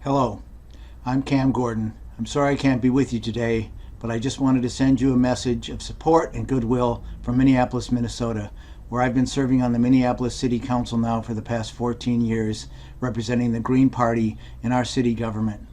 Hello, I'm Cam Gordon. I'm sorry I can't be with you today, but I just wanted to send you a message of support and goodwill from Minneapolis, Minnesota, where I've been serving on the Minneapolis City Council now for the past 14 years, representing the Green Party in our city government.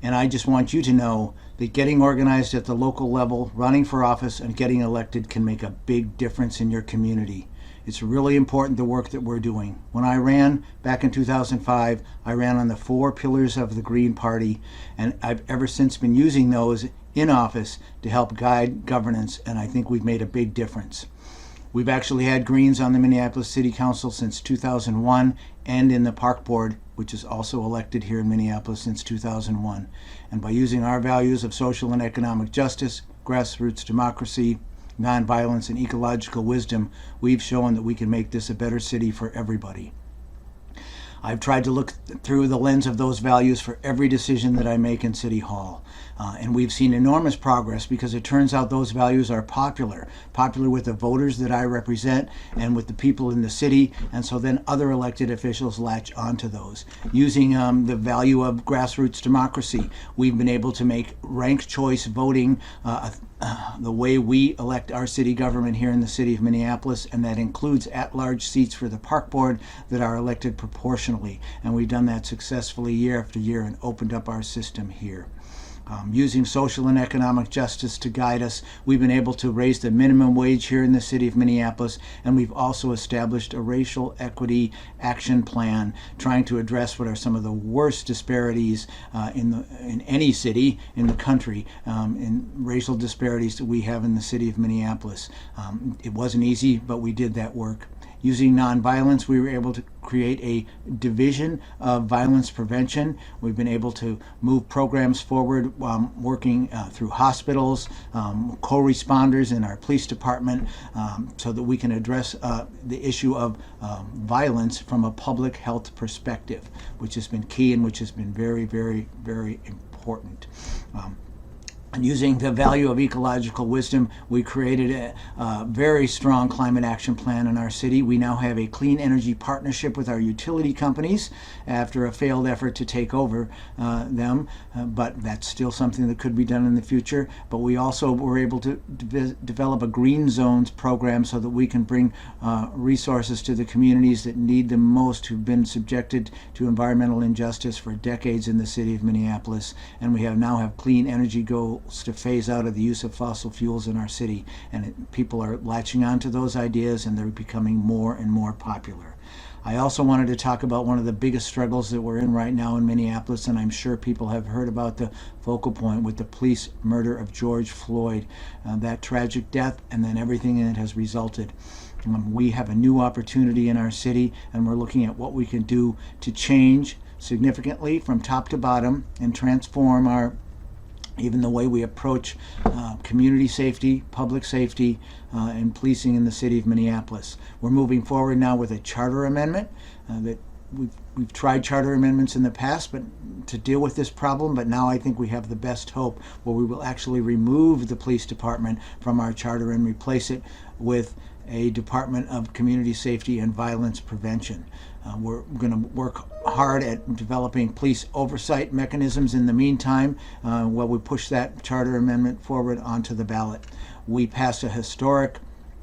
And I just want you to know that getting organized at the local level, running for office, and getting elected can make a big difference in your community. It's really important, the work that we're doing. When I ran back in 2005, I ran on the 4 pillars of the Green Party, and I've ever since been using those in office to help guide governance, and I think we've made a big difference. We've actually had Greens on the Minneapolis City Council since 2001 and in the Park Board, which is also elected here in Minneapolis since 2001. And by using our values of social and economic justice, grassroots democracy, nonviolence, and ecological wisdom, we've shown that we can make this a better city for everybody. I've tried to look through the lens of those values for every decision that I make in City Hall. And we've seen enormous progress because it turns out those values are popular with the voters that I represent and with the people in the city, and so then other elected officials latch onto those. Using the value of grassroots democracy, we've been able to make ranked choice voting the way we elect our city government here in the city of Minneapolis, and that includes at-large seats for the Park Board that are elected proportionally. And we've done that successfully year after year and opened up our system here. Using social and economic justice to guide us, we've been able to raise the minimum wage here in the city of Minneapolis, and we've also established a racial equity action plan trying to address what are some of the worst disparities in any city in the country, in racial disparities that we have in the city of Minneapolis. It wasn't easy, but we did that work. Using nonviolence, we were able to create a division of violence prevention. We've been able to move programs forward, working through hospitals, co-responders in our police department, so that we can address the issue of violence from a public health perspective, which has been key and which has been very, very, very important. And using the value of ecological wisdom, we created a very strong climate action plan in our city. We now have a clean energy partnership with our utility companies after a failed effort to take over them, but that's still something that could be done in the future. But we also were able to develop a green zones program so that we can bring resources to the communities that need them most, who've been subjected to environmental injustice for decades in the city of Minneapolis. And we now have clean energy goals to phase out of the use of fossil fuels in our city, and people are latching onto those ideas and they're becoming more and more popular. I also wanted to talk about one of the biggest struggles that we're in right now in Minneapolis, and I'm sure people have heard about the focal point with the police murder of George Floyd, that tragic death, and then everything that has resulted. We have a new opportunity in our city, and we're looking at what we can do to change significantly from top to bottom and transform even the way we approach community safety, public safety, and policing in the city of Minneapolis. We're moving forward now with a charter amendment that we've tried charter amendments in the past to deal with this problem, but now I think we have the best hope, where we will actually remove the police department from our charter and replace it with a Department of Community Safety and Violence Prevention. We're going to work hard at developing police oversight mechanisms in the meantime while we push that charter amendment forward onto the ballot. We passed a historic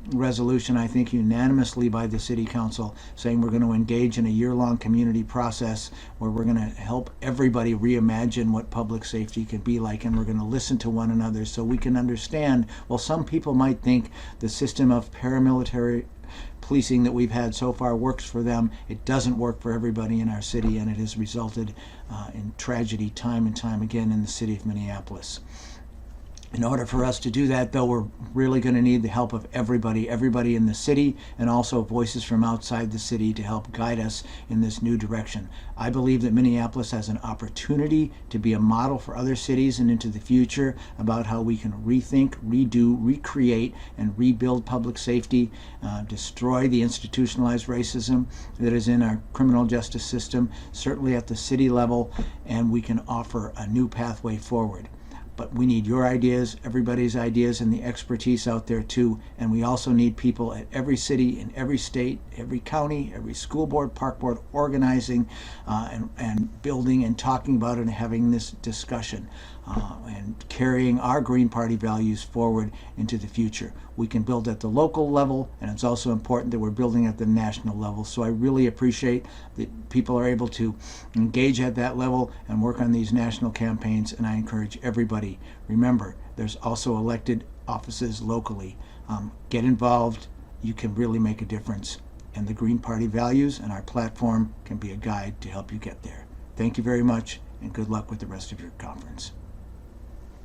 resolution, I think unanimously by the City Council, saying we're going to engage in a year-long community process where we're going to help everybody reimagine what public safety can be like, and we're going to listen to one another so we can understand, well, some people might think the system of paramilitary policing that we've had so far works for them. It doesn't work for everybody in our city, and it has resulted in tragedy time and time again in the city of Minneapolis. In order for us to do that, though, we're really going to need the help of everybody in the city, and also voices from outside the city to help guide us in this new direction. I believe that Minneapolis has an opportunity to be a model for other cities and into the future about how we can rethink, redo, recreate, and rebuild public safety, destroy the institutionalized racism that is in our criminal justice system, certainly at the city level, and we can offer a new pathway forward. but we need your ideas, everybody's ideas, and the expertise out there too. And we also need people at every city, in every state, every county, every school board, park board, organizing and building and talking about it and having this discussion and carrying our Green Party values forward into the future. We can build at the local level, and it's also important that we're building at the national level. So I really appreciate that people are able to engage at that level and work on these national campaigns, and I encourage everybody. Remember, there's also elected offices locally. Get involved. You can really make a difference. And the Green Party values and our platform can be a guide to help you get there. Thank you very much, and good luck with the rest of your conference.